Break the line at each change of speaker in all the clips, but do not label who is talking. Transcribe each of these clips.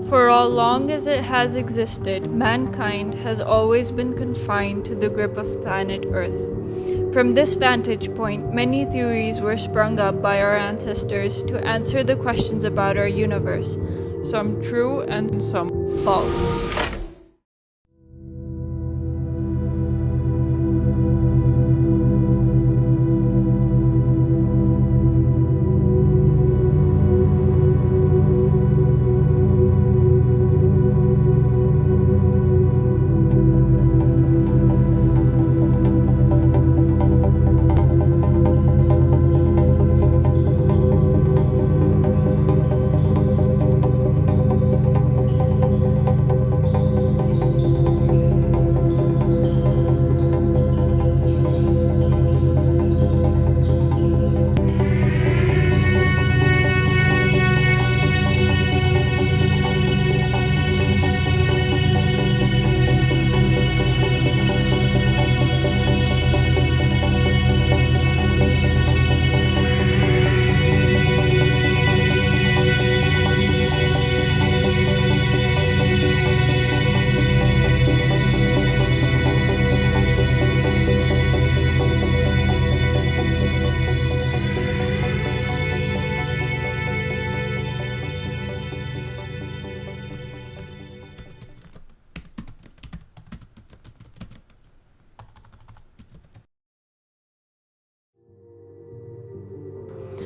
For as long as it has existed, mankind has always been confined to the grip of planet Earth. From this vantage point, many theories were sprung up by our ancestors to answer the questions about our universe, some true and some false.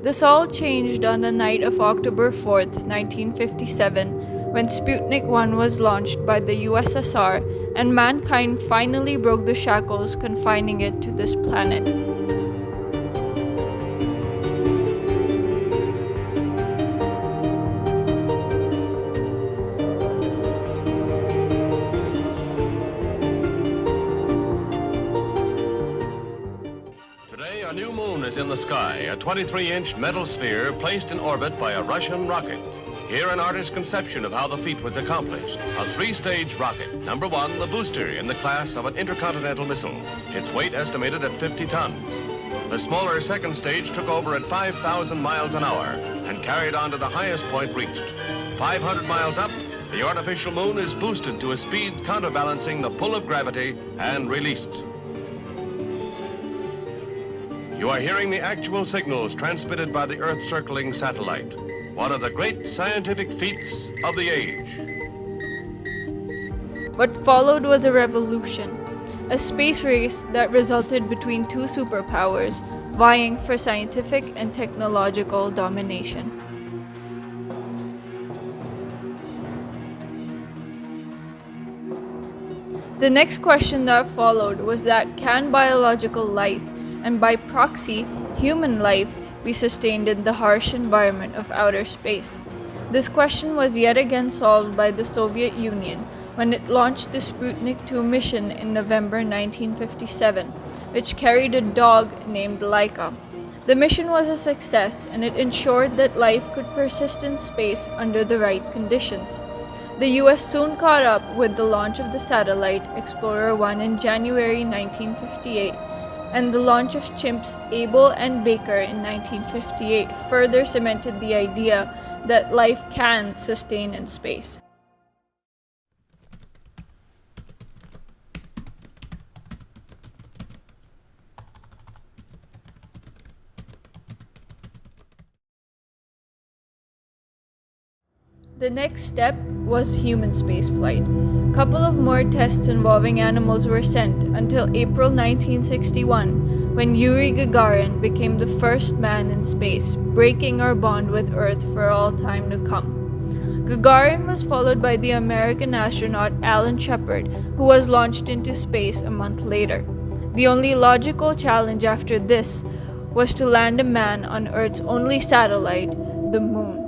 This all changed on the night of October 4th, 1957, when Sputnik 1 was launched by the USSR and mankind finally broke the shackles confining it to this planet.
Today, a new moon is in the sky, a 23-inch metal sphere placed in orbit by a Russian rocket. Here, an artist's conception of how the feat was accomplished. A three-stage rocket. Number one, the booster in the class of an intercontinental missile. Its weight estimated at 50 tons. The smaller second stage took over at 5,000 miles an hour and carried on to the highest point reached. 500 miles up, the artificial moon is boosted to a speed counterbalancing the pull of gravity and released. You are hearing the actual signals transmitted by the Earth-circling satellite, one of the great scientific feats of the age.
What followed was a revolution, a space race that resulted between two superpowers vying for scientific and technological domination. The next question that followed was that can biological life, and by proxy, human life, be sustained in the harsh environment of outer space? This question was yet again solved by the Soviet Union when it launched the Sputnik 2 mission in November 1957, which carried a dog named Laika. The mission was a success, and it ensured that life could persist in space under the right conditions. The US soon caught up with the launch of the satellite Explorer 1 in January 1958, and the launch of chimps Able and Baker in 1958 further cemented the idea that life can sustain in space. The next step was human spaceflight. A couple of more tests involving animals were sent until April 1961, when Yuri Gagarin became the first man in space, breaking our bond with Earth for all time to come. Gagarin was followed by the American astronaut Alan Shepard, who was launched into space a month later. The only logical challenge after this was to land a man on Earth's only satellite, the Moon.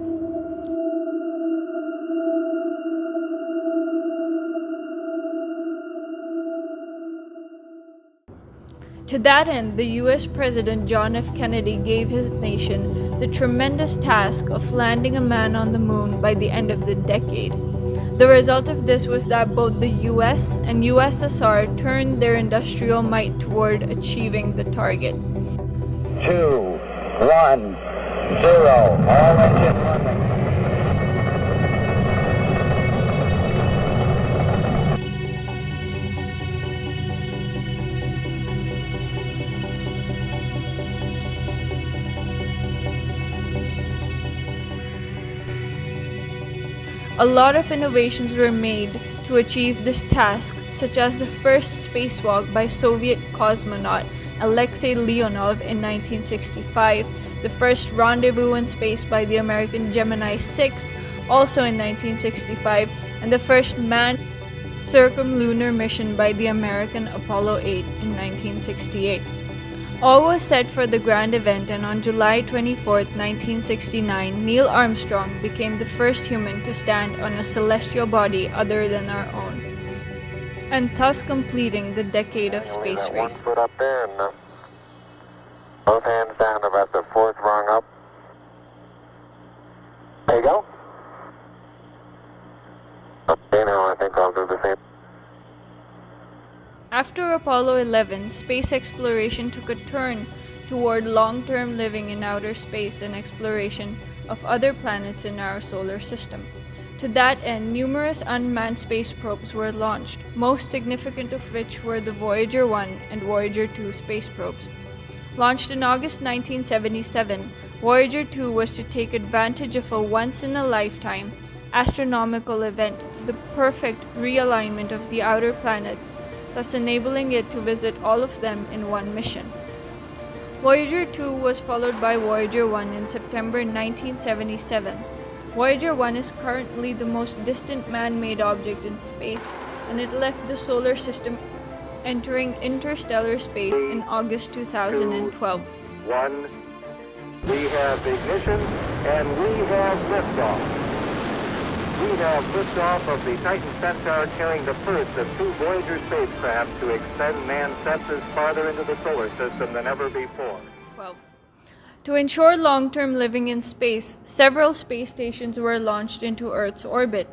To that end, the US President John F. Kennedy gave his nation the tremendous task of landing a man on the moon by the end of the decade. The result of this was that both the US and USSR turned their industrial might toward achieving the target.
2, 1, 0, all engine running.
A lot of innovations were made to achieve this task, such as the first spacewalk by Soviet cosmonaut Alexei Leonov in 1965, the first rendezvous in space by the American Gemini 6, also in 1965, and the first manned circumlunar mission by the American Apollo 8 in 1968. All was set for the grand event, and on July 24, 1969, Neil Armstrong became the first human to stand on a celestial body other than our own, and thus completing the decade of space race.
1 foot up there, and both hands down about the 4th rung up. There you go. Okay, now I think I'll do the same.
After Apollo 11, space exploration took a turn toward long-term living in outer space and exploration of other planets in our solar system. To that end, numerous unmanned space probes were launched, most significant of which were the Voyager 1 and Voyager 2 space probes. Launched in August 1977, Voyager 2 was to take advantage of a once-in-a-lifetime astronomical event, the perfect realignment of the outer planets, thus enabling it to visit all of them in one mission. Voyager 2 was followed by Voyager 1 in September 1977. Voyager 1 is currently the most distant man-made object in space, and it left the solar system, entering interstellar space in August 2012.
1. We have ignition, and we have liftoff. We have liftoff of the Titan Centaur carrying the first of 2 Voyager spacecraft to extend man's senses farther into the solar system than ever before.
12. To ensure long-term living in space, several space stations were launched into Earth's orbit.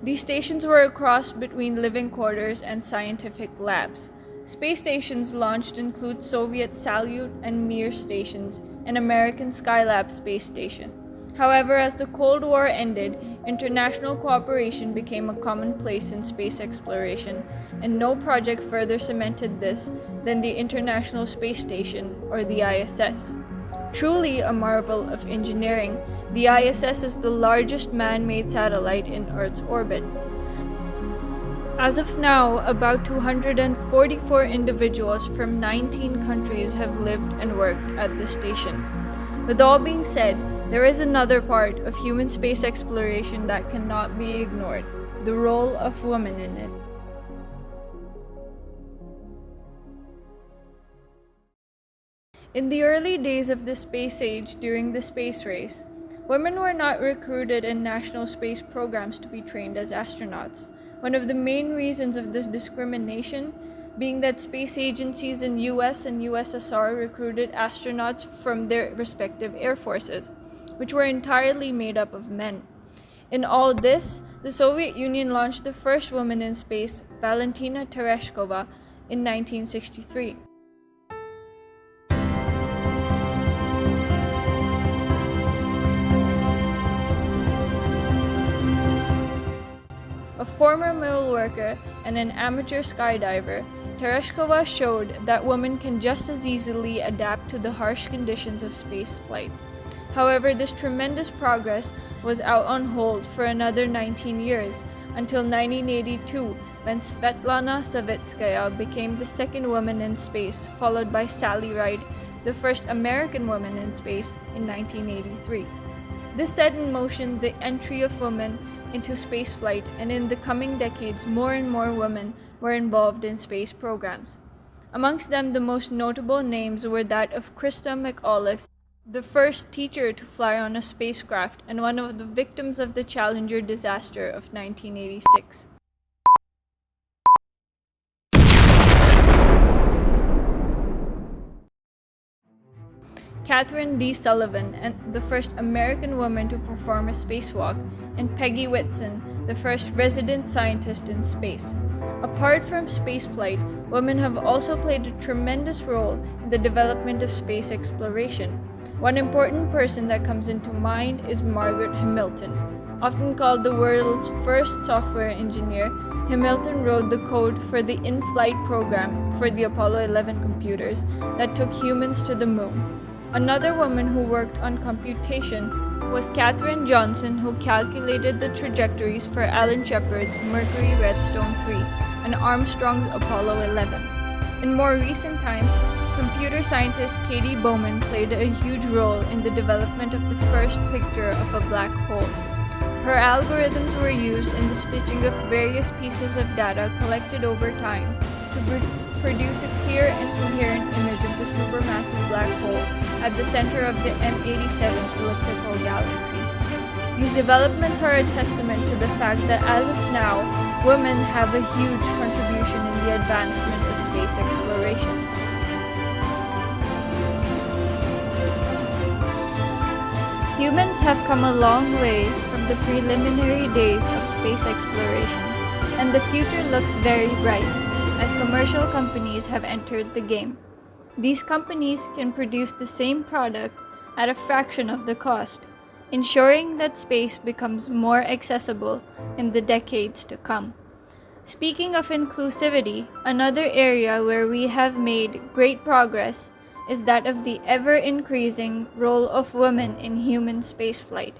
These stations were a cross between living quarters and scientific labs. Space stations launched include Soviet Salyut and Mir stations and American Skylab space station. However, as the Cold War ended, international cooperation became a commonplace in space exploration, and no project further cemented this than the International Space Station, or the ISS. Truly a marvel of engineering, the ISS is the largest man-made satellite in Earth's orbit. As of now, about 244 individuals from 19 countries have lived and worked at this station. With all being said, there is another part of human space exploration that cannot be ignored: the role of women in it. In the early days of the space age during the space race, women were not recruited in national space programs to be trained as astronauts. One of the main reasons of this discrimination being that space agencies in US and USSR recruited astronauts from their respective air forces, which were entirely made up of men. In all this, the Soviet Union launched the first woman in space, Valentina Tereshkova, in 1963. A former mill worker and an amateur skydiver, Tereshkova showed that women can just as easily adapt to the harsh conditions of space flight. However, this tremendous progress was out on hold for another 19 years, until 1982, when Svetlana Savitskaya became the second woman in space, followed by Sally Ride, the first American woman in space, in 1983. This set in motion the entry of women into spaceflight, and in the coming decades, more and more women were involved in space programs. Amongst them, the most notable names were that of Krista McAuliffe, the first teacher to fly on a spacecraft and one of the victims of the Challenger disaster of 1986. Catherine D. Sullivan, and the first American woman to perform a spacewalk, and Peggy Whitson, the first resident scientist in space. Apart from spaceflight, women have also played a tremendous role in the development of space exploration. One important person that comes into mind is Margaret Hamilton. Often called the world's first software engineer, Hamilton wrote the code for the in-flight program for the Apollo 11 computers that took humans to the moon. Another woman who worked on computation was Katherine Johnson, who calculated the trajectories for Alan Shepard's Mercury Redstone 3 and Armstrong's Apollo 11. In more recent times, computer scientist Katie Bowman played a huge role in the development of the first picture of a black hole. Her algorithms were used in the stitching of various pieces of data collected over time to produce a clear and coherent image of the supermassive black hole at the center of the M87 elliptical galaxy. These developments are a testament to the fact that as of now, women have a huge contribution in the advancement of space exploration. Humans have come a long way from the preliminary days of space exploration, and the future looks very bright as commercial companies have entered the game. These companies can produce the same product at a fraction of the cost, ensuring that space becomes more accessible in the decades to come. Speaking of inclusivity, another area where we have made great progress is that of the ever-increasing role of women in human spaceflight.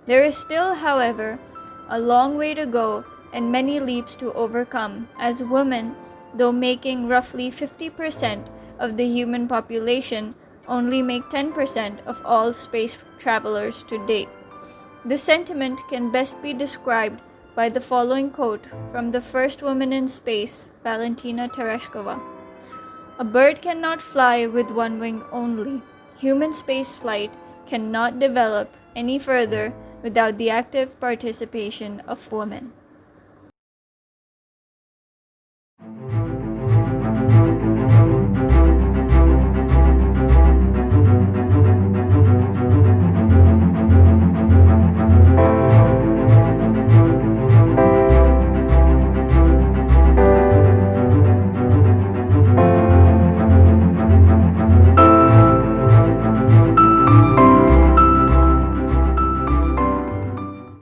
There is still, however, a long way to go and many leaps to overcome, as women, though making roughly 50% of the human population, only make 10% of all space travelers to date. This sentiment can best be described by the following quote from the first woman in space, Valentina Tereshkova. "A bird cannot fly with one wing only. Human spaceflight cannot develop any further without the active participation of women."